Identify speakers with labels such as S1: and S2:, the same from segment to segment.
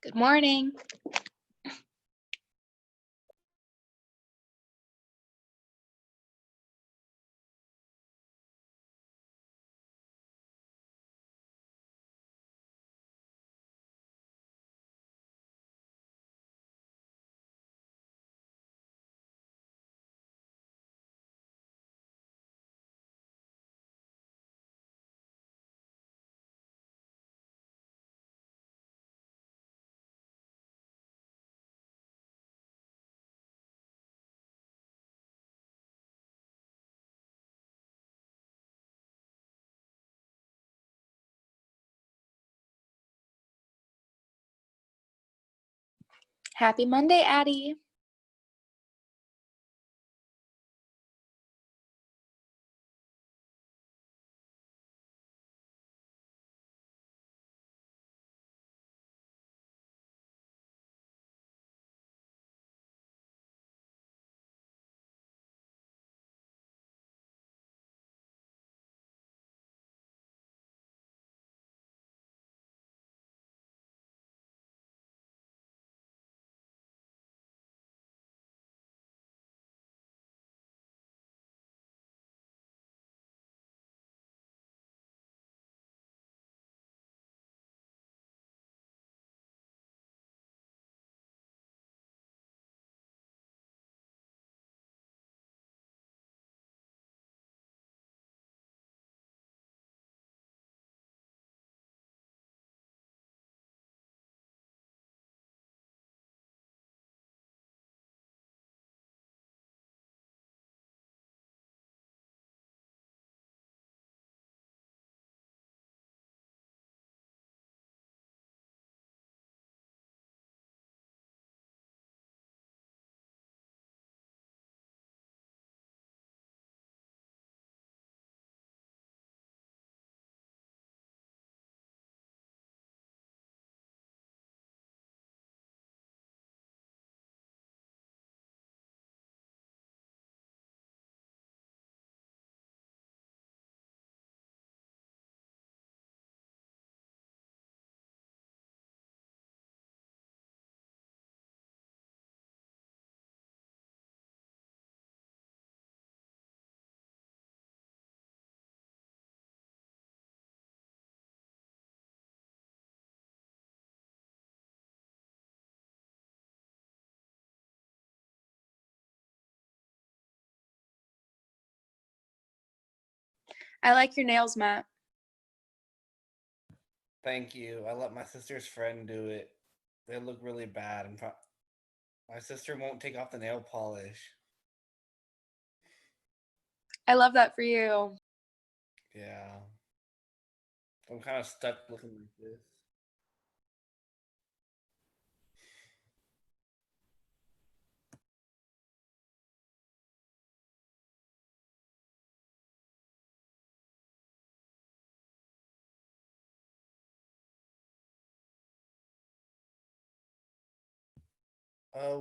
S1: Good morning. Happy Monday, Addie. I like your nails, Matt.
S2: Thank you. I let my sister's friend do it. They look really bad. My sister won't take off the nail polish.
S1: I love that for you.
S2: Yeah. I'm kind of stuck looking like this.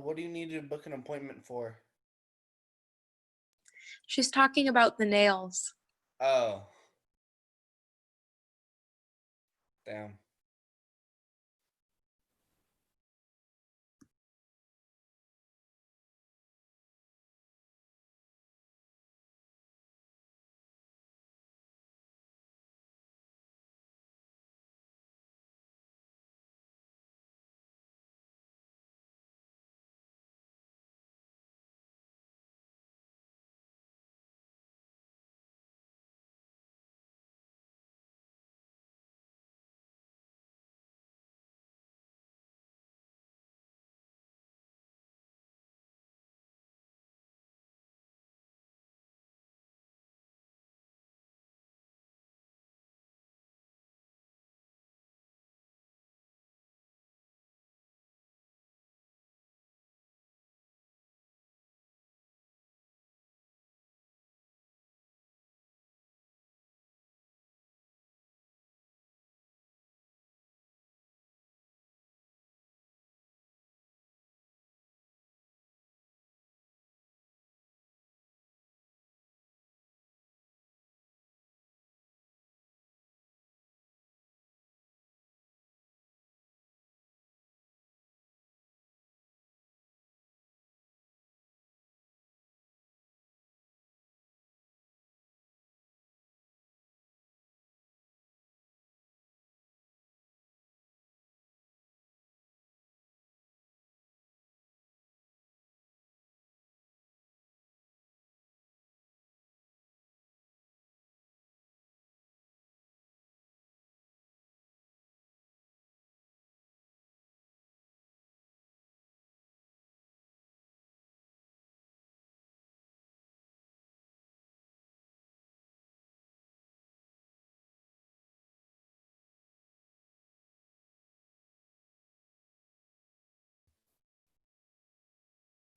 S2: What do you need to book an appointment for?
S1: She's talking about the nails.
S2: Oh. Damn.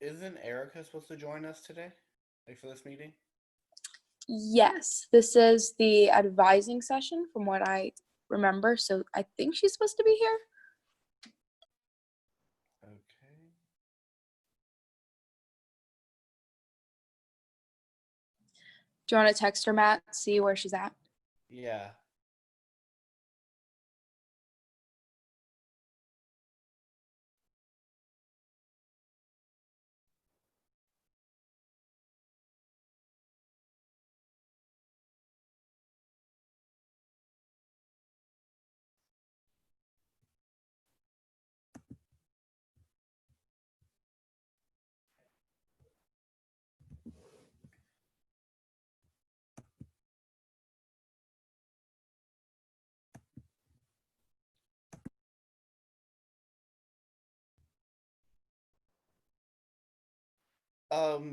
S2: isn't Erica supposed to join us today? Like for this meeting?
S1: Yes, this is the advising session from what I remember. So I think she's supposed to be here.
S2: Okay.
S1: Do you want to text her, Matt? See where she's at?
S2: Yeah.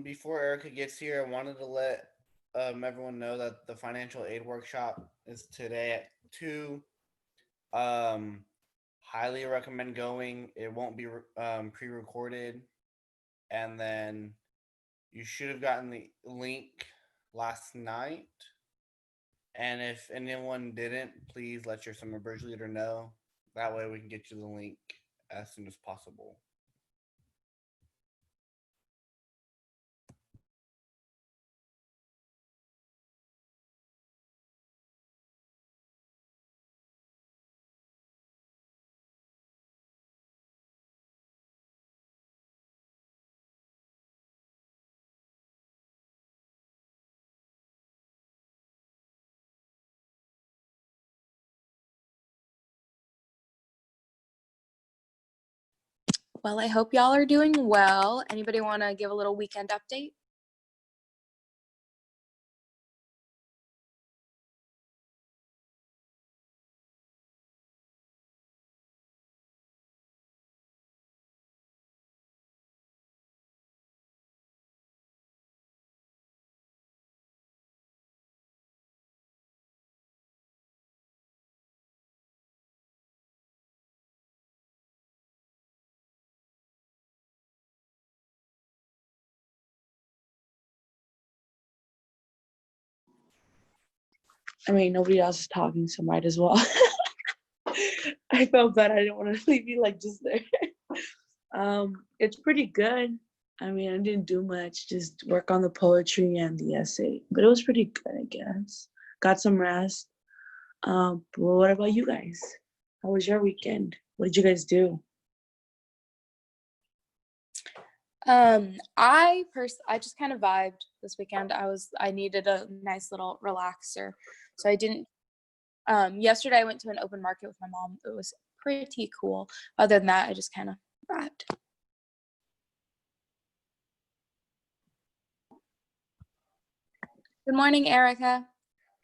S2: Before Erica gets here, I wanted to let everyone know that the financial aid workshop is today at 2. Highly recommend going. It won't be pre-recorded, and then you should have gotten the link last night. And if anyone didn't, please let your summer bridge leader know. That way we can get you the link as soon as possible.
S1: Well, I hope y'all are doing well. Anybody want to give a little weekend update?
S3: I mean, nobody else is talking, so might as well. I felt bad. I didn't want to leave you like just there. It's pretty good. I mean, I didn't do much, just work on the poetry and the essay, but it was pretty good, I guess. Got some rest. But what about you guys? How was your weekend? What did you guys do?
S1: I just kind of vibed this weekend. I needed a nice little relaxer. So I didn't yesterday I went to an open market with my mom. It was pretty cool. Other than that, I just kind of vibed. Good morning, Erica.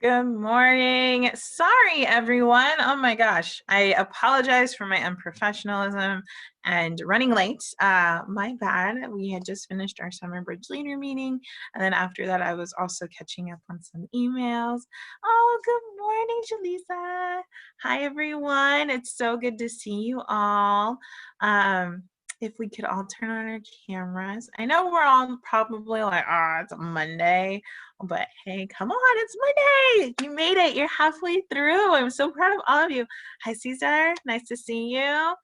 S4: Good morning. Sorry, everyone. Oh my gosh. I apologize for my unprofessionalism and running late. My bad. We had just finished our summer bridge leader meeting. And then after that, I was also catching up on some emails. Oh, good morning, Jaleesa. Hi, everyone. It's so good to see you all. If we could all turn on our cameras. I know we're all probably like, it's a Monday. But hey, come on, it's Monday. You made it. You're halfway through. I'm so proud of all of you. Hi, Cesar. Nice to see you.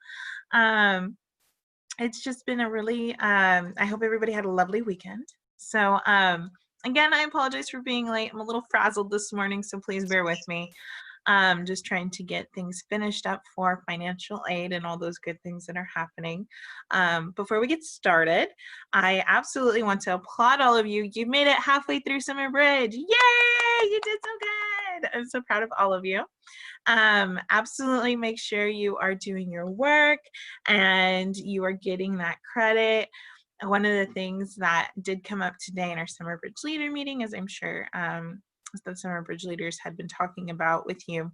S4: It's just been a really, I hope everybody had a lovely weekend. So again, I apologize for being late. I'm a little frazzled this morning, so please bear with me. Just trying to get things finished up for financial aid and all those good things that are happening. Before we get started, I absolutely want to applaud all of you. You made it halfway through Summer Bridge. Yay! You did so good. I'm so proud of all of you. Absolutely make sure you are doing your work and you are getting that credit. One of the things that did come up today in our Summer Bridge Leader meeting, as I'm sure the Summer Bridge leaders had been talking about with you,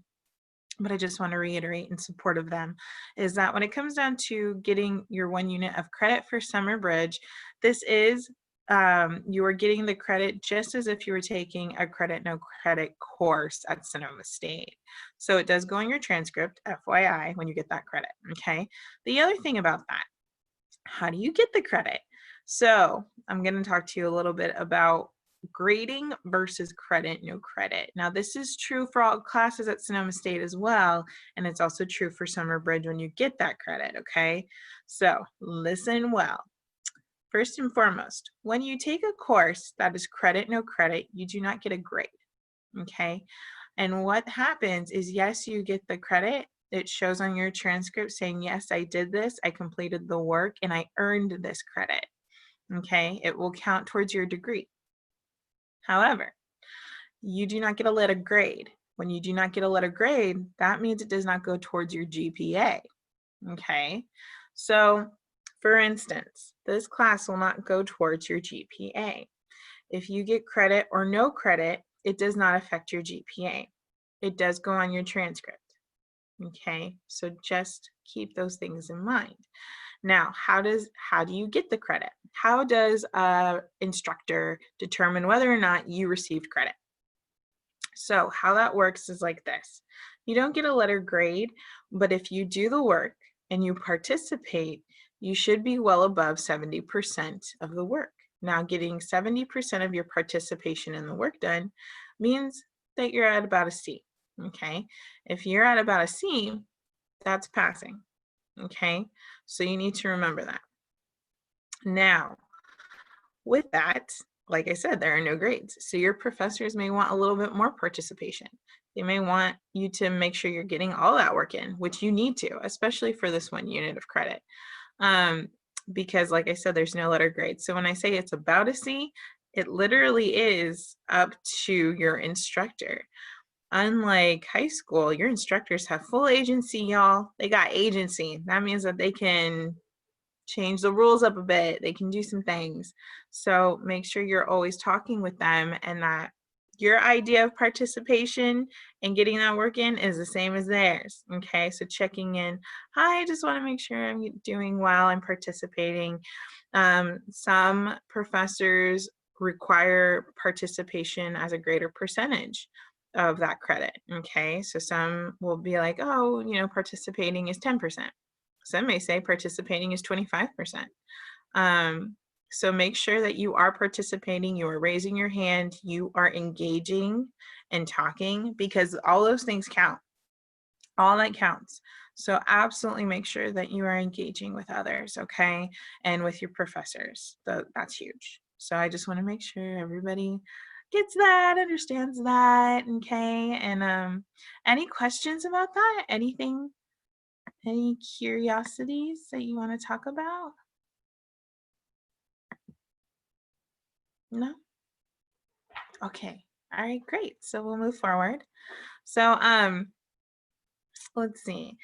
S4: but I just want to reiterate in support of them, is that when it comes down to getting your 1 unit of credit for Summer Bridge, this is, you are getting the credit just as if you were taking a credit, no credit course at Sonoma State. So it does go in your transcript, FYI, when you get that credit, okay? The other thing about that, how do you get the credit? So I'm going to talk to you a little bit about grading versus credit, no credit. Now, this is true for all classes at Sonoma State as well, and it's also true for Summer Bridge when you get that credit, okay? So listen well. First and foremost, when you take a course that is credit, no credit, you do not get a grade, okay? And what happens is, yes, you get the credit. It shows on your transcript saying, yes, I did this, I completed the work, and I earned this credit, okay? It will count towards your degree. However, you do not get a letter grade. When you do not get a letter grade, that means it does not go towards your GPA, okay? So, for instance, this class will not go towards your GPA. If you get credit or no credit, it does not affect your GPA. It does go on your transcript, okay? So just keep those things in mind. Now, how do you get the credit? How does an instructor determine whether or not you received credit? So how that works is like this. You don't get a letter grade, but if you do the work and you participate, you should be well above 70% of the work. Now, getting 70% of your participation in the work done means that you're at about a C, okay? If you're at about a C, that's passing, okay? So you need to remember that. Now, with that, like I said, there are no grades. So your professors may want a little bit more participation. They may want you to make sure you're getting all that work in, which you need to, especially for this 1 unit of credit. Because like I said, there's no letter grade. So when I say it's about a C, it literally is up to your instructor. Unlike high school, your instructors have full agency, y'all. They got agency. That means that they can change the rules up a bit. They can do some things. So make sure you're always talking with them and that your idea of participation and getting that work in is the same as theirs. Okay, so checking in. Hi, I just want to make sure I'm doing well. I'm participating. Some professors require participation as a greater percentage of that credit. Okay, so some will be like, oh, you know, participating is 10%. Some may say participating is 25%. So make sure that you are participating, you are raising your hand, you are engaging and talking, because all those things count. All that counts. So absolutely make sure that you are engaging with others, okay? And with your professors. That's huge. So I just want to make sure everybody gets that, understands that, okay? And any questions about that? Anything? Any curiosities that you want to talk about? No? Okay. All right, great. So we'll move forward. So let's see.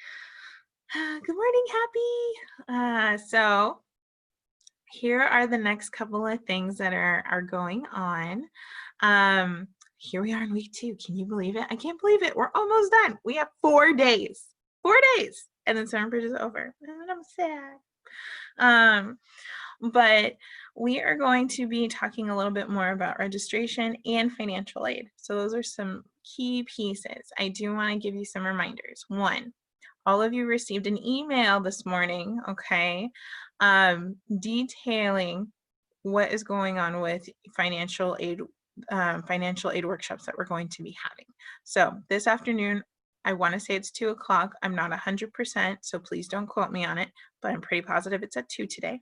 S4: Good morning, Happy. So here are the next couple of things that are going on. Here we are in week 2. Can you believe it? I can't believe it. We're almost done. We have 4 days. 4 days. And then Summer Bridge is over. And I'm sad. But we are going to be talking a little bit more about registration and financial aid. So those are some key pieces. I do want to give you some reminders. 1, all of you received an email this morning, okay, detailing what is going on with financial aid workshops that we're going to be having. So this afternoon, I want to say it's 2 o'clock. I'm not 100%, so please don't quote me on it, but I'm pretty positive it's at 2 today,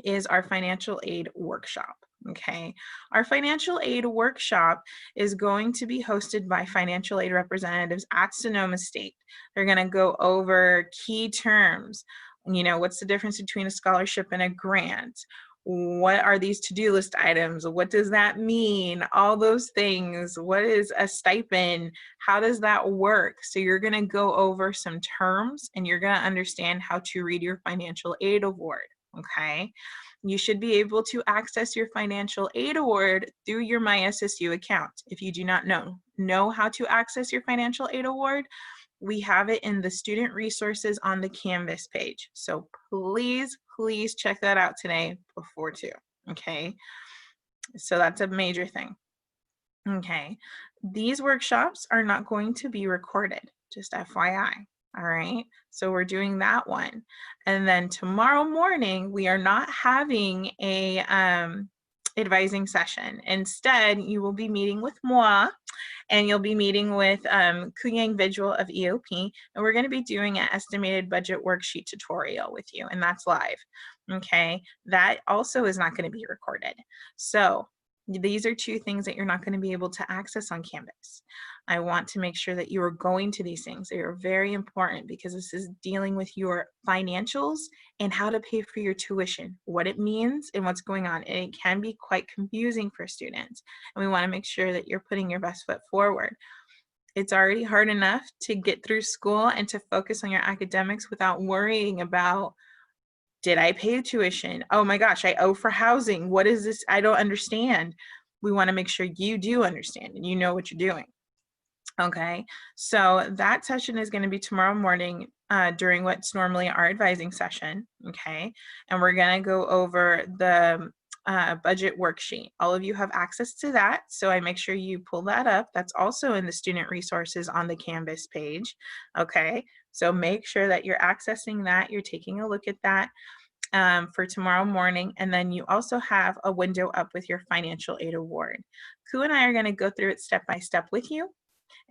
S4: is our financial aid workshop. Okay, our financial aid workshop is going to be hosted by financial aid representatives at Sonoma State. They're going to go over key terms. You know, what's the difference between a scholarship and a grant? What are these to-do list items? What does that mean? All those things. What is a stipend? How does that work? So you're going to go over some terms and you're going to understand how to read your financial aid award. Okay, you should be able to access your financial aid award through your MySSU account. If you do not know how to access your financial aid award, we have it in the student resources on the Canvas page. So please check that out today before 2. Okay, so that's a major thing. Okay, these workshops are not going to be recorded, just FYI. All right, so we're doing that one. And then tomorrow morning, we are not having a advising session. Instead, you will be meeting with moi, and you'll be meeting with Kuyang Visual of EOP, and we're going to be doing an estimated budget worksheet tutorial with you, and that's live. Okay, that also is not going to be recorded. So these are two things that you're not going to be able to access on Canvas. I want to make sure that you are going to these things. They are very important because this is dealing with your financials and how to pay for your tuition, what it means and what's going on. And it can be quite confusing for students. And we want to make sure that you're putting your best foot forward. It's already hard enough to get through school and to focus on your academics without worrying about, did I pay tuition? Oh my gosh, I owe for housing. What is this? I don't understand. We want to make sure you do understand and you know what you're doing. Okay, so that session is going to be tomorrow morning during what's normally our advising session. Okay, and we're going to go over the budget worksheet. All of you have access to that, so I make sure you pull that up. That's also in the student resources on the Canvas page. Okay, so make sure that you're accessing that, you're taking a look at that for tomorrow morning, and then you also have a window up with your financial aid award. Ku and I are going to go through it step by step with you.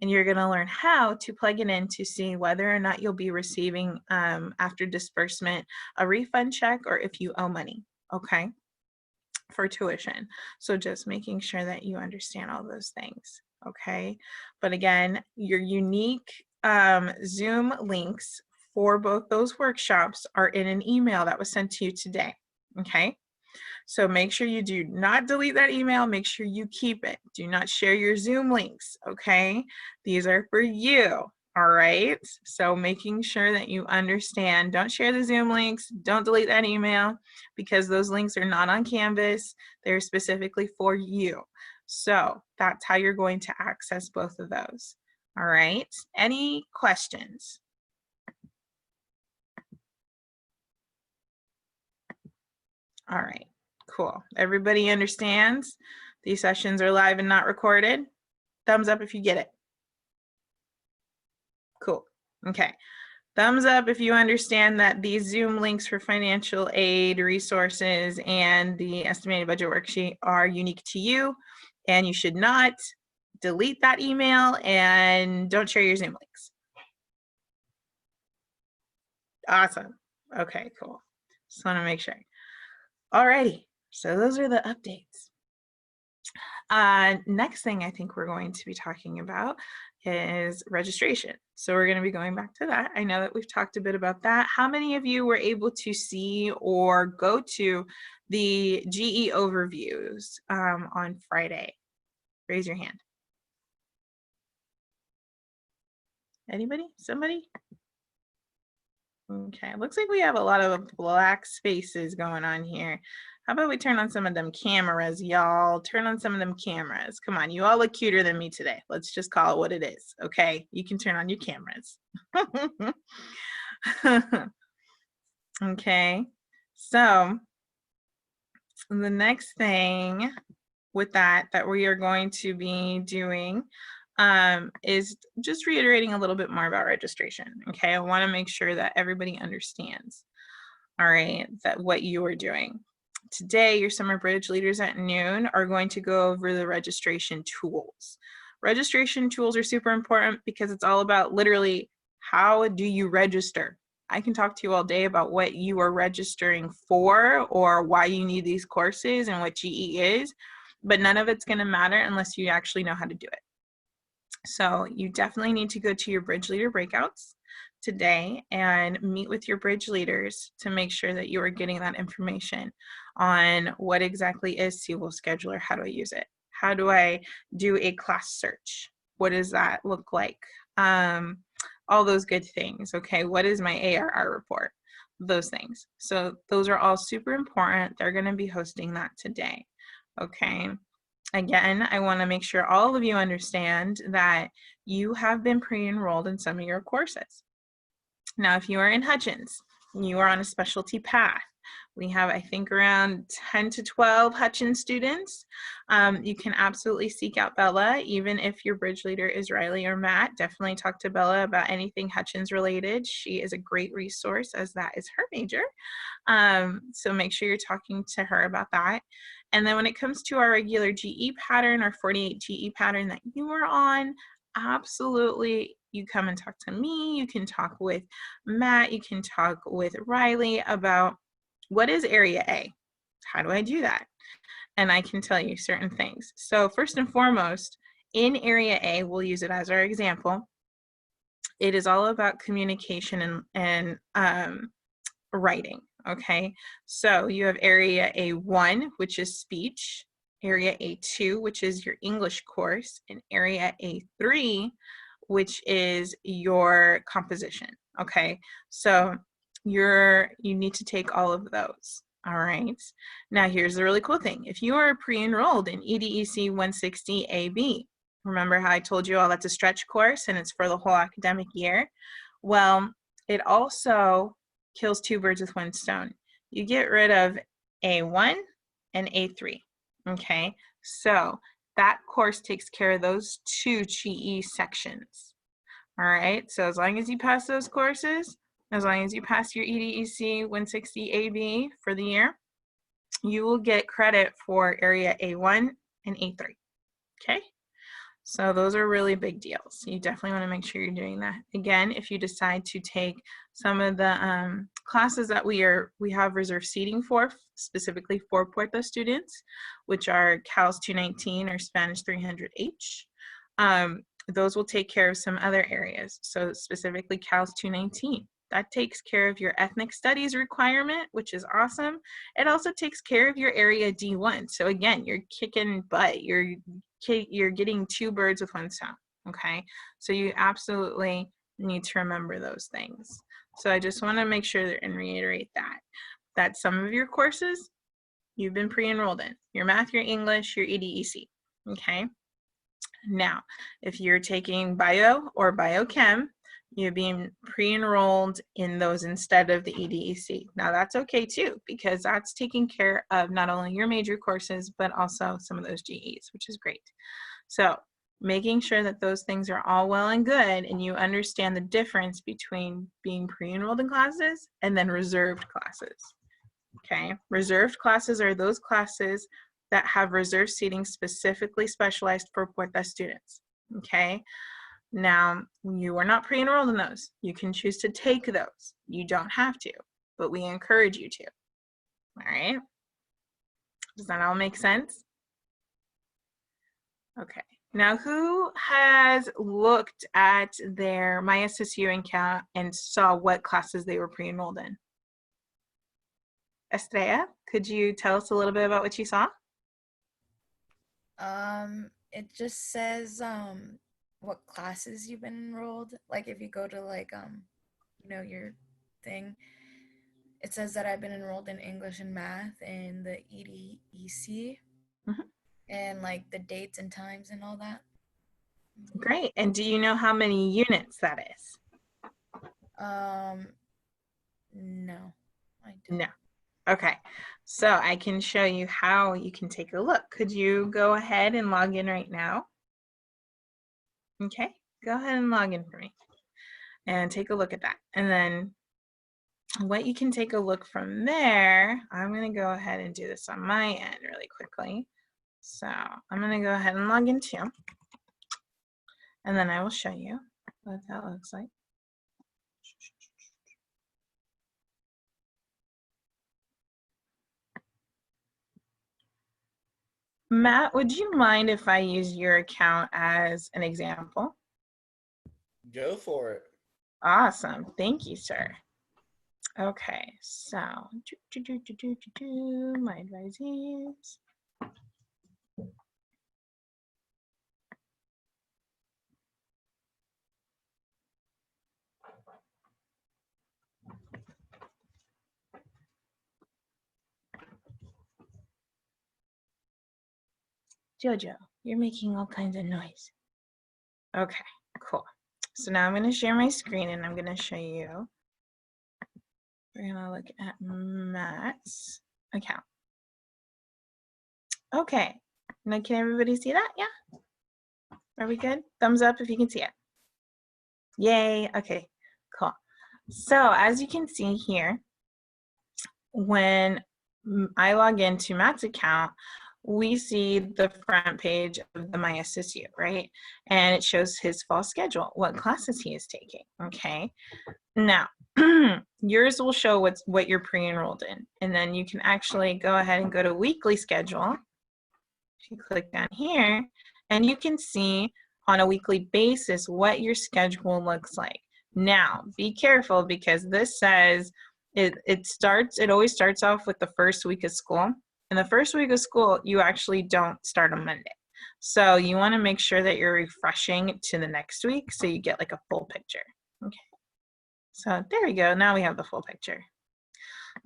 S4: And you're going to learn how to plug it in to see whether or not you'll be receiving after disbursement a refund check or if you owe money, okay, for tuition. So just making sure that you understand all those things, okay? But again, your unique Zoom links for both those workshops are in an email that was sent to you today, okay? So make sure you do not delete that email. Make sure you keep it. Do not share your Zoom links, okay? These are for you, all right? So making sure that you understand, don't share the Zoom links, don't delete that email because those links are not on Canvas. They're specifically for you. So that's how you're going to access both of those, all right? Any questions? All right. Cool. Everybody understands these sessions are live and not recorded? Thumbs up if you get it. Cool. Okay. Thumbs up if you understand that these Zoom links for financial aid resources and the estimated budget worksheet are unique to you, and you should not delete that email and don't share your Zoom links. Awesome. Okay, cool. Just want to make sure. Alrighty. So those are the updates. Next thing I think we're going to be talking about is registration. So we're going to be going back to that. I know that we've talked a bit about that. How many of you were able to see or go to the GE overviews on Friday? Raise your hand. Anybody? Somebody? Okay, looks like we have a lot of black spaces going on here. How about we turn on some of them cameras, y'all? Turn on some of them cameras. Come on, you all look cuter than me today. Let's just call it what it is, okay? You can turn on your cameras. Okay, so the next thing with that we are going to be doing is just reiterating a little bit more about registration. Okay, I want to make sure that everybody understands, all right, that what you are doing. Today, your summer bridge leaders at noon are going to go over the registration tools. Registration tools are super important because it's all about literally how do you register. I can talk to you all day about what you are registering for or why you need these courses and what GE is, but none of it's going to matter unless you actually know how to do it. So you definitely need to go to your bridge leader breakouts today and meet with your bridge leaders to make sure that you are getting that information on what exactly is Civil Scheduler, how do I use it? How do I do a class search? What does that look like? All those good things, okay? What is my ARR report? Those things. So those are all super important. They're gonna be hosting that today, okay? Again, I wanna make sure all of you understand that you have been pre-enrolled in some of your courses. Now, if you are in Hutchins, you are on a specialty path, We have, I think, around 10 to 12 Hutchins students. You can absolutely seek out Bella, even if your bridge leader is Riley or Matt. Definitely talk to Bella about anything Hutchins related. She is a great resource, as that is her major. So make sure you're talking to her about that. And then when it comes to our regular GE pattern, our 48 GE pattern that you are on, absolutely, you come and talk to me. You can talk with Matt. You can talk with Riley about what is Area A? How do I do that? And I can tell you certain things. So first and foremost, in Area A, we'll use it as our example. It is all about communication and writing. Okay, so you have Area A1, which is speech, Area A2, which is your English course, and Area A3, which is your composition. Okay, so you need to take all of those. All right, now here's the really cool thing. If you are pre-enrolled in EDEC 160 AB, remember how I told you all that's a stretch course and it's for the whole academic year? Well, it also kills two birds with one stone. You get rid of A1 and A3, okay? So that course takes care of those two GE sections, all right? So as long as you pass those courses, as long as you pass your EDEC 160 AB for the year, you will get credit for Area A1 and A3, okay? So those are really big deals. You definitely want to make sure you're doing that. Again, if you decide to take some of the classes that we have reserved seating for, specifically for Puerto students, which are CALS 219 or Spanish 300H, those will take care of some other areas. So specifically CALS 219. That takes care of your ethnic studies requirement, which is awesome. It also takes care of your Area D1. So again, you're kicking butt. You're getting two birds with one stone, okay? So you absolutely need to remember those things. So I just want to make sure and reiterate that some of your courses you've been pre-enrolled in, your math, your English, your EDEC, okay? Now, if you're taking bio or biochem, you're being pre-enrolled in those instead of the EDEC. Now that's okay too, because that's taking care of not only your major courses, but also some of those GEs, which is great. So making sure that those things are all well and good and you understand the difference between being pre-enrolled in classes and then reserved classes. Okay, reserved classes are those classes that have reserved seating specifically specialized for Puerto students. Okay. Now, you are not pre-enrolled in those. You can choose to take those. You don't have to, but we encourage you to. All right? Does that all make sense? Okay. Now, who has looked at their MySSU account and saw what classes they were pre-enrolled in? Estrella, could you tell us a little bit about what you saw?
S5: It just says what classes you've been enrolled. Like if you go to like your thing, it says that I've been enrolled in English and math and the EDEC and like the dates and times and all that.
S4: Great. And do you know how many units that is?
S5: No, I don't.
S4: No. Okay, so I can show you how you can take a look. Could you go ahead and log in right now? Okay, go ahead and log in for me and take a look at that. And then what you can take a look from there, I'm going to go ahead and do this on my end really quickly. So I'm going to go ahead and log in too. And then I will show you what that looks like. Matt, would you mind if I use your account as an example?
S2: Go for it.
S4: Awesome. Thank you, sir. Okay, so my advisees. Jojo, you're making all kinds of noise. Okay, cool. So now I'm going to share my screen and I'm going to show you We're gonna look at Matt's account. Okay, now can everybody see that? Yeah, are we good? Thumbs up if you can see it. Yay, okay, cool. So as you can see here, when I log into Matt's account, we see the front page of the MySSU, right? And it shows his fall schedule, what classes he is taking, okay? Now, yours will show what you're pre-enrolled in, and then you can actually go ahead and go to weekly schedule. If you click down here, and you can see on a weekly basis what your schedule looks like. Now, be careful because this says it always starts off with the first week of school. And the first week of school, you actually don't start on Monday. So you want to make sure that you're refreshing to the next week so you get like a full picture. Okay. So there we go. Now we have the full picture.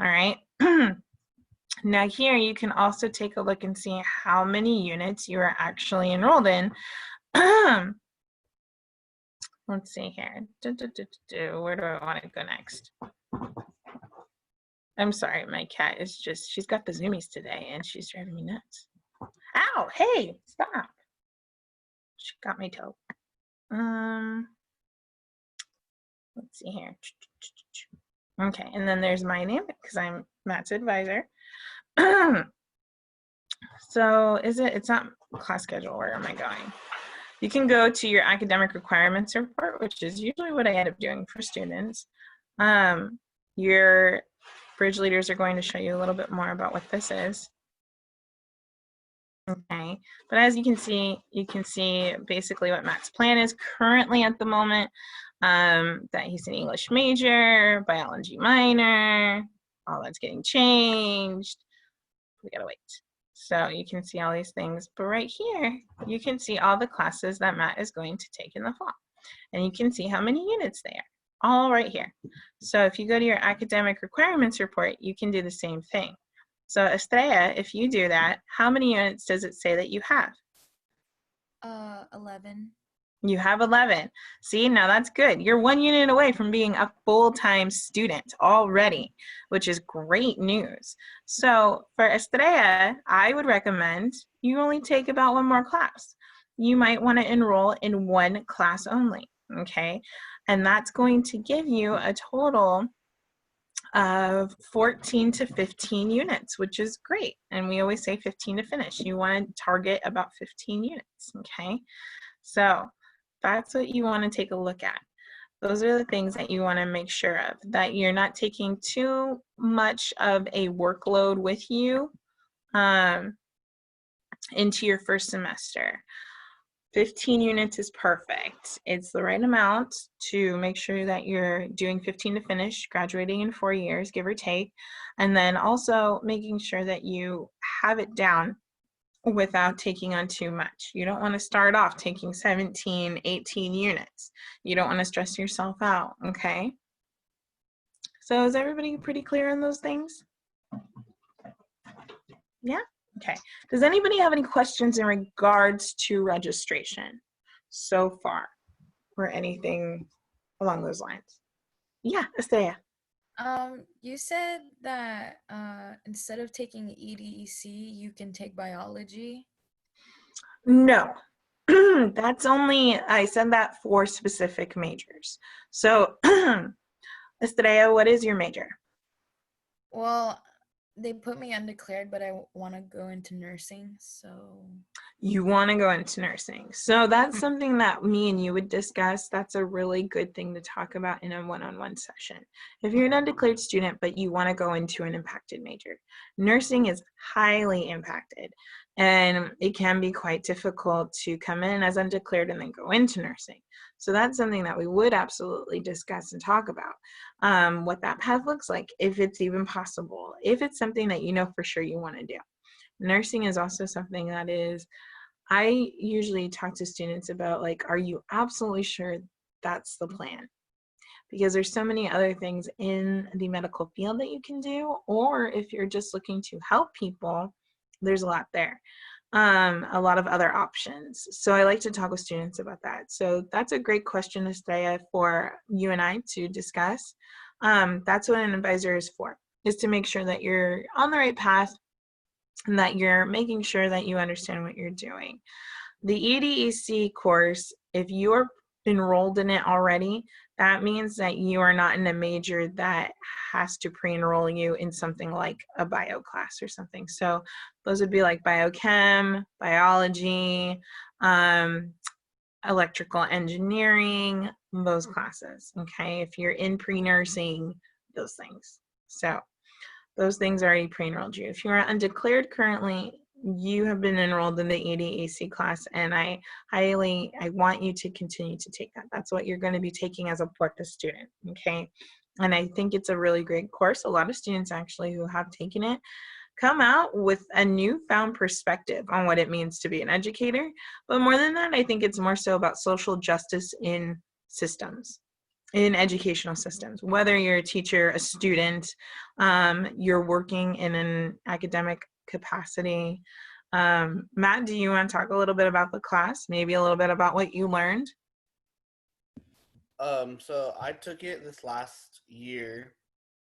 S4: All right. Now here you can also take a look and see how many units you are actually enrolled in. Let's see here. Where do I want to go next? I'm sorry, my cat is just, she's got the zoomies today and she's driving me nuts. Ow, hey, stop. She got my toe. Let's see here. Okay, and then there's my name because I'm Matt's advisor. So it's not class schedule, where am I going? You can go to your academic requirements report, which is usually what I end up doing for students. Your bridge leaders are going to show you a little bit more about what this is. Okay, but as you can see basically what Matt's plan is currently at the moment, that he's an English major, biology minor, all that's getting changed. We gotta wait. So you can see all these things, but right here, you can see all the classes that Matt is going to take in the fall. And you can see how many units they are, all right here. So if you go to your academic requirements report, you can do the same thing. So Estrella, if you do that, how many units does it say that you have?
S5: 11.
S4: You have 11. See, now that's good. You're 1 unit away from being a full-time student already, which is great news. So for Estrella, I would recommend you only take about 1 more class. You might want to enroll in 1 class only, okay? And that's going to give you a total of 14 to 15 units, which is great. And we always say 15 to finish. You want to target about 15 units, okay? So that's what you want to take a look at. Those are the things that you want to make sure of, that you're not taking too much of a workload with you into your first semester. 15 units is perfect. It's the right amount to make sure that you're doing 15 to finish, graduating in 4 years, give or take, and then also making sure that you have it down without taking on too much. You don't want to start off taking 17, 18 units. You don't want to stress yourself out, okay? So is everybody pretty clear on those things? Yeah? Okay. Does anybody have any questions in regards to registration so far or anything along those lines? Yeah, Estrella.
S5: You said that instead of taking EDEC, you can take biology.
S4: No, that's only, I said that for specific majors. So, Estrella, what is your major?
S5: Well, they put me undeclared, but I want to go into nursing, so.
S4: You want to go into nursing. So that's something that me and you would discuss. That's a really good thing to talk about in a one-on-one session. If you're an undeclared student, but you want to go into an impacted major, nursing is highly impacted. And it can be quite difficult to come in as undeclared and then go into nursing. So that's something that we would absolutely discuss and talk about, what that path looks like, if it's even possible, if it's something that you know for sure you want to do. Nursing is also something that is, I usually talk to students about, like, are you absolutely sure that's the plan? Because there's so many other things in the medical field that you can do, or if you're just looking to help people, there's a lot there, a lot of other options. So I like to talk with students about that. So that's a great question, Estrella, for you and I to discuss. That's what an advisor is for, is to make sure that you're on the right path and that you're making sure that you understand what you're doing. The EDEC course, if you're enrolled in it already, that means that you are not in a major that has to pre-enroll you in something like a bio class or something. So those would be like biochem, biology, electrical engineering, those classes, okay? If you're in pre-nursing, those things. So those things already pre-enrolled you. If you are undeclared currently, you have been enrolled in the EDAC class, and I want you to continue to take that. That's what you're going to be taking as a Puerto student, okay? And I think it's a really great course. A lot of students actually who have taken it come out with a newfound perspective on what it means to be an educator. But more than that, I think it's more so about social justice in systems, in educational systems, whether you're a teacher, a student, you're working in an academic capacity. Matt, do you want to talk a little bit about the class? Maybe a little bit about what you learned?
S2: So I took it this last year,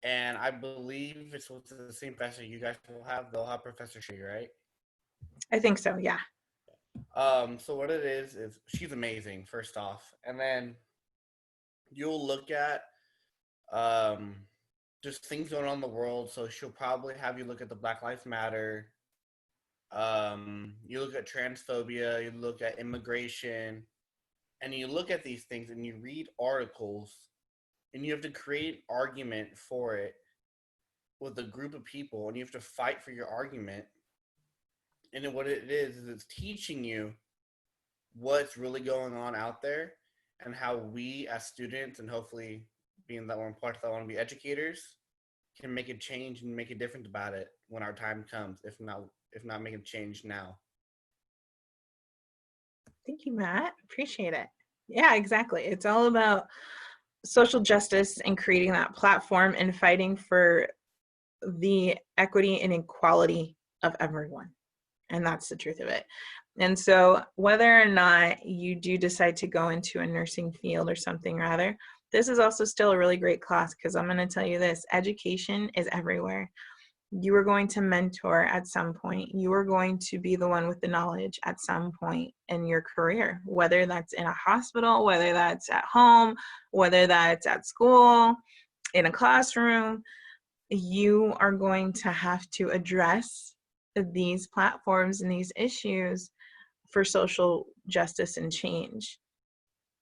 S2: and I believe it's with the same professor you guys will have. They'll have Professor Shea, right?
S4: I think so, yeah.
S2: So what it is she's amazing, first off. And then you'll look at just things going on in the world. So she'll probably have you look at the Black Lives Matter. You look at transphobia, you look at immigration, and you look at these things and you read articles and you have to create argument for it with a group of people, and you have to fight for your argument. And then what it is it's teaching you what's really going on out there and how we as students, and hopefully being that we're in part that want to be educators, can make a change and make a difference about it when our time comes, if not make a change now.
S4: Thank you, Matt. Appreciate it. Yeah, exactly. It's all about social justice and creating that platform and fighting for the equity and equality of everyone. And that's the truth of it. And so whether or not you do decide to go into a nursing field or something rather, this is also still a really great class, because I'm going to tell you this, education is everywhere. You are going to mentor at some point. You are going to be the one with the knowledge at some point in your career, whether that's in a hospital, whether that's at home, whether that's at school, in a classroom. You are going to have to address these platforms and these issues for social justice and change.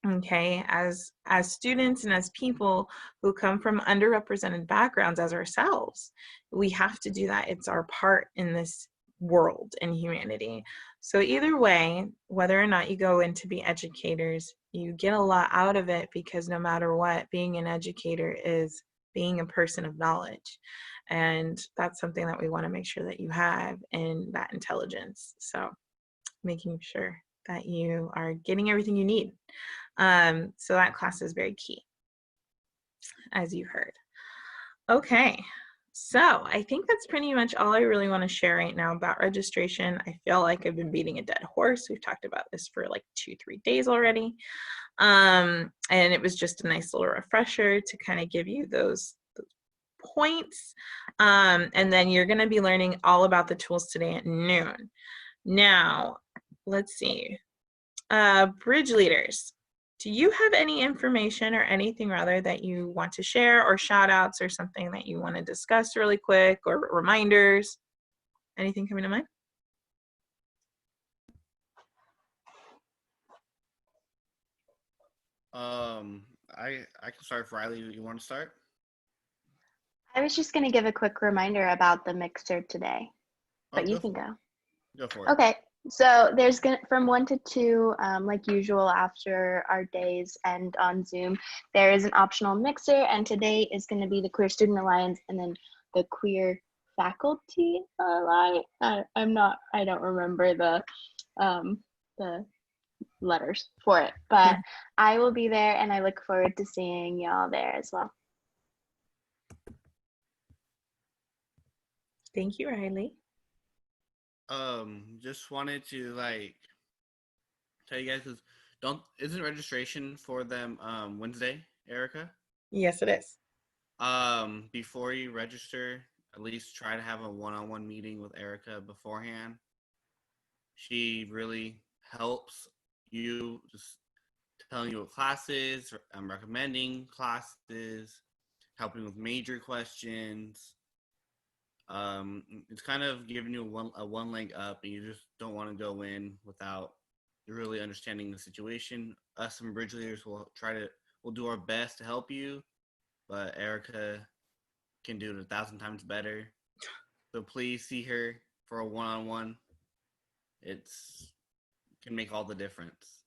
S4: Okay, as students and as people who come from underrepresented backgrounds as ourselves, we have to do that. It's our part in this world and humanity. So either way, whether or not you go in to be educators, you get a lot out of it, because no matter what, being an educator is being a person of knowledge. And that's something that we want to make sure that you have in that intelligence. So making sure that you are getting everything you need. So that class is very key, as you heard. Okay, so I think that's pretty much all I really want to share right now about registration. I feel like I've been beating a dead horse. We've talked about this for like 2-3 days already. And it was just a nice little refresher to kind of give you those points. And then you're going to be learning all about the tools today at noon. Now, let's see. Bridge leaders, do you have any information or anything rather that you want to share, or shout outs or something that you want to discuss really quick, or reminders? Anything coming to mind?
S2: I can start. For Riley, you want to start?
S6: I was just going to give a quick reminder about the mixer today, but you can go.
S2: Go for it.
S6: Okay, so there's from 1 to 2, like usual after our days end on Zoom, there is an optional mixer, and today is going to be the Queer Student Alliance and then the Queer Faculty Alliance. I don't remember the letters for it, but I will be there, and I look forward to seeing y'all there as well.
S4: Thank you, Riley.
S2: Just wanted to tell you guys, because isn't registration for them Wednesday, Erica?
S4: Yes, it is.
S2: Before you register, at least try to have a one-on-one meeting with Erica beforehand. She really helps you, just telling you what classes, recommending classes, helping with major questions. It's kind of giving you a one leg up, and you just don't want to go in without really understanding the situation. Us and bridge leaders will do our best to help you, but Erica can do it 1,000 times better. So please see her for a one-on-one. It's can make all the difference.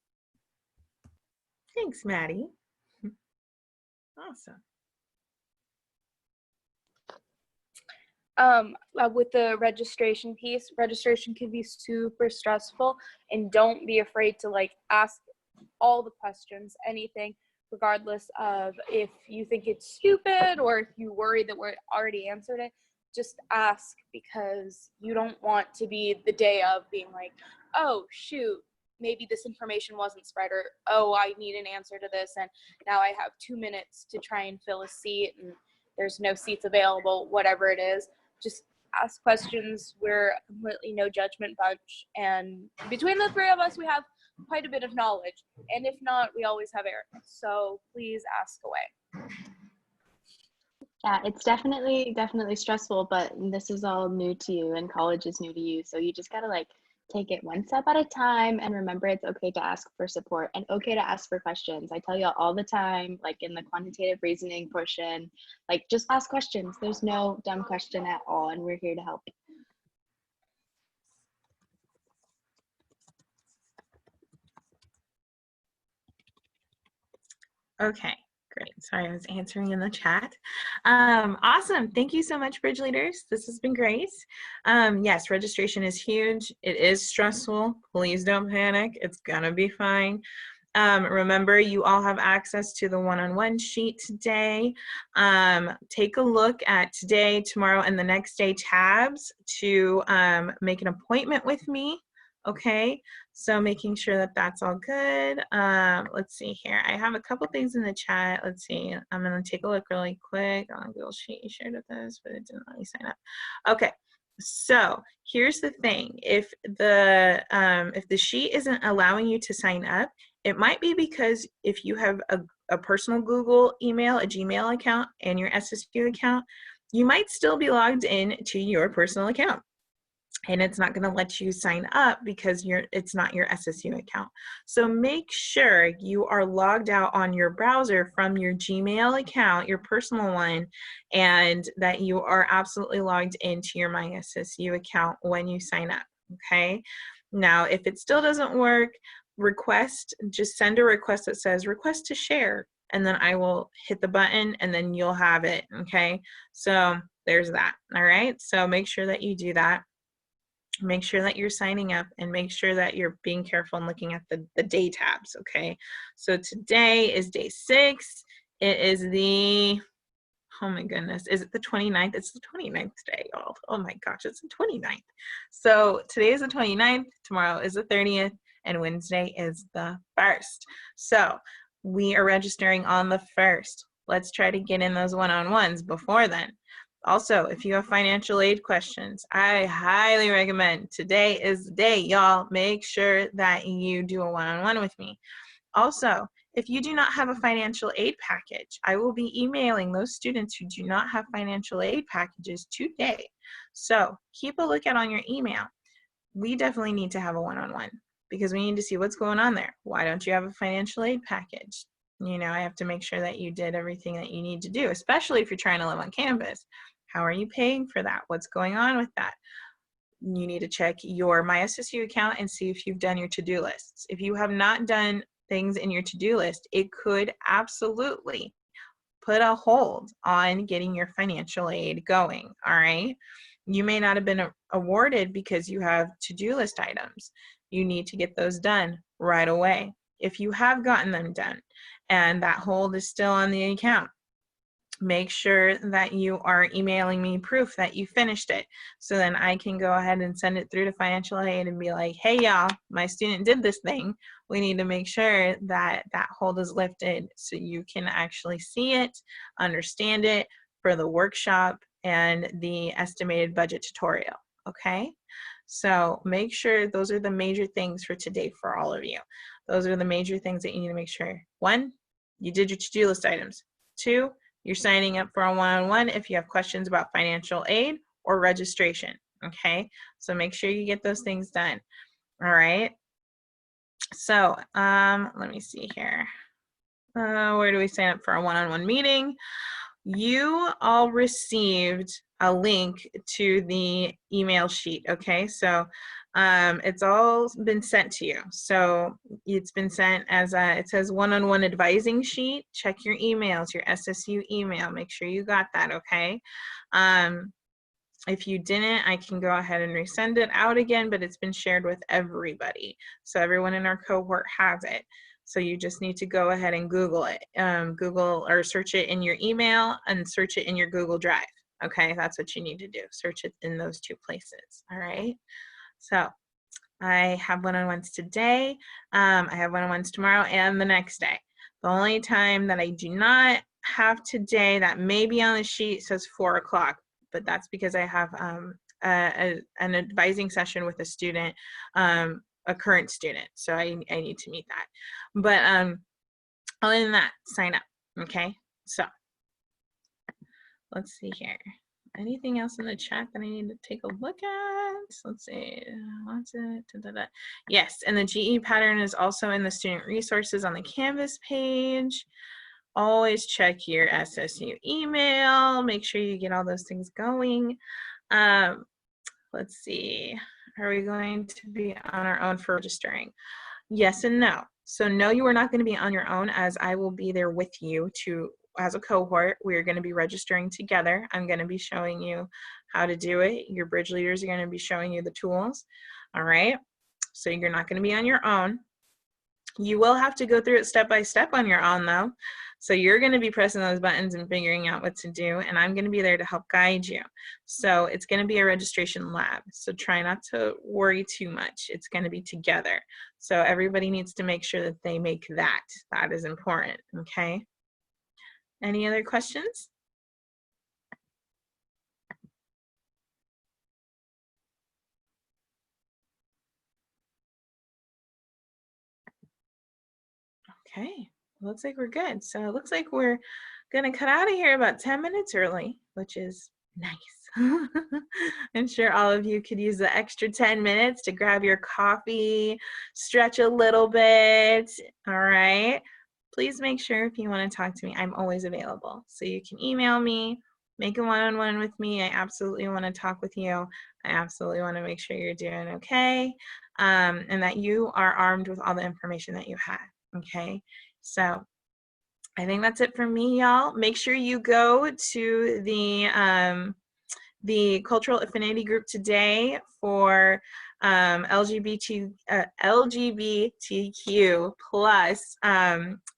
S4: Thanks, Maddie. Awesome.
S1: With the registration piece, registration can be super stressful, and don't be afraid to like ask all the questions, anything, regardless of if you think it's stupid or if you worry that we already answered it. Just ask, because you don't want to be the day of being like, oh shoot, maybe this information wasn't spread, or oh, I need an answer to this and now I have 2 minutes to try and fill a seat and there's no seats available, whatever it is. Just ask questions. We're a completely no judgment bunch, and between the three of us we have quite a bit of knowledge, and if not, we always have Erica, so please ask away.
S6: Yeah, it's definitely stressful, but this is all new to you and college is new to you. So you just gotta like take it one step at a time and remember it's okay to ask for support and okay to ask for questions. I tell you all the time, like in the quantitative reasoning portion, like just ask questions. There's no dumb question at all, and we're here to help.
S4: Okay, great. Sorry, I was answering in the chat. Awesome. Thank you so much, Bridge Leaders. This has been great. Yes, registration is huge. It is stressful. Please don't panic. It's gonna be fine. Remember, you all have access to the one-on-one sheet today. Take a look at today, tomorrow, and the next day tabs to make an appointment with me. Okay, so making sure that that's all good. Let's see here. I have a couple things in the chat. Let's see. I'm going to take a look really quick on Google Sheet. You shared with us, but it didn't let me sign up. Okay, so here's the thing. If the sheet isn't allowing you to sign up, it might be because if you have a personal Google email, a Gmail account, and your SSU account, you might still be logged in to your personal account. And it's not going to let you sign up because it's not your SSU account. So make sure you are logged out on your browser from your Gmail account, your personal one, and that you are absolutely logged into your My SSU account when you sign up, okay? Now, if it still doesn't work, just send a request that says request to share, and then I will hit the button and then you'll have it, okay? So there's that, all right? So make sure that you do that. Make sure that you're signing up and make sure that you're being careful and looking at the day tabs, okay? So today is day 6. It is oh my goodness, is it the 29th? It's the 29th day, y'all. Oh my gosh, it's the 29th. So today is the 29th, tomorrow is the 30th, and Wednesday is the 1st. So we are registering on the 1st. Let's try to get in those one-on-ones before then. Also, if you have financial aid questions, I highly recommend today is the day, y'all. Make sure that you do a one-on-one with me. Also, if you do not have a financial aid package, I will be emailing those students who do not have financial aid packages today. So keep a lookout on your email. We definitely need to have a one-on-one because we need to see what's going on there. Why don't you have a financial aid package? You know, I have to make sure that you did everything that you need to do, especially if you're trying to live on campus. How are you paying for that? What's going on with that? You need to check your My SSU account and see if you've done your to-do lists. If you have not done things in your to-do list, it could absolutely put a hold on getting your financial aid going, all right? You may not have been awarded because you have to-do list items. You need to get those done right away. If you have gotten them done and that hold is still on the account, make sure that you are emailing me proof that you finished it. So then I can go ahead and send it through to financial aid and be like, hey y'all, my student did this thing. We need to make sure that that hold is lifted so you can actually see it, understand it for the workshop and the estimated budget tutorial, okay? So make sure those are the major things for today for all of you. Those are the major things that you need to make sure. 1, you did your to-do list items. 2, you're signing up for a one-on-one if you have questions about financial aid or registration, okay? So make sure you get those things done, all right? So let me see here. Where do we sign up for a one-on-one meeting? You all received a link to the email sheet, okay? So it's all been sent to you. So it's been sent as it says one-on-one advising sheet. Check your emails, your SSU email. Make sure you got that, okay? If you didn't, I can go ahead and resend it out again, but it's been shared with everybody. So everyone in our cohort has it. So you just need to go ahead and Google it. Google or search it in your email and search it in your Google Drive. Okay, that's what you need to do. Search it in those 2 places, all right? So I have one-on-ones today. I have one-on-ones tomorrow and the next day. The only time that I do not have today that may be on the sheet says 4 o'clock, but that's because I have an advising session with a student, a current student. So I need to meet that. But other than that, sign up, okay? So let's see here. Anything else in the chat that I need to take a look at? Let's see. What's it? Yes, and the GE pattern is also in the student resources on the Canvas page. Always check your SSU email. Make sure you get all those things going. Let's see. Are we going to be on our own for registering? Yes and no. So no, you are not going to be on your own, as I will be there with you as a cohort. We're going to be registering together. I'm going to be showing you how to do it. Your bridge leaders are going to be showing you the tools. All right. So you're not going to be on your own. You will have to go through it step by step on your own though. So you're going to be pressing those buttons and figuring out what to do, and I'm going to be there to help guide you. So it's going to be a registration lab. So try not to worry too much. It's going to be together. So everybody needs to make sure that they make that. That is important, okay? Any other questions? Okay, looks like we're good. So it looks like we're gonna cut out of here about 10 minutes early, which is nice. I'm sure all of you could use the extra 10 minutes to grab your coffee, stretch a little bit, all right? Please make sure if you wanna talk to me, I'm always available. So you can email me, make a one-on-one with me. I absolutely wanna talk with you. I absolutely wanna make sure you're doing okay, and that you are armed with all the information that you have. Okay, so I think that's it for me, y'all. Make sure you go to the cultural affinity group today for LGBTQ plus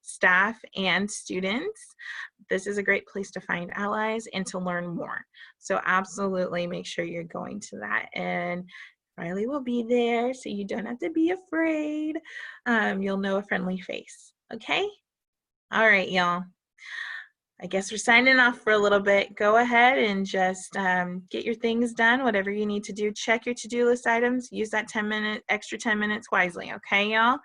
S4: staff and students. This is a great place to find allies and to learn more. So absolutely make sure you're going to that, and Riley will be there, so you don't have to be afraid. You'll know a friendly face, okay? All right, y'all. I guess we're signing off for a little bit. Go ahead and just get your things done, whatever you need to do. Check your to-do list items. Use that extra 10 minutes wisely, okay, y'all?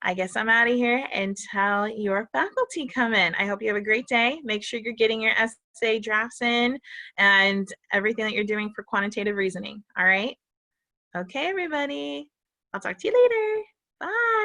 S4: I guess I'm out of here until your faculty come in. I hope you have a great day. Make sure you're getting your essay drafts in and everything that you're doing for quantitative reasoning, all right? Okay, everybody. I'll talk to you later. Bye.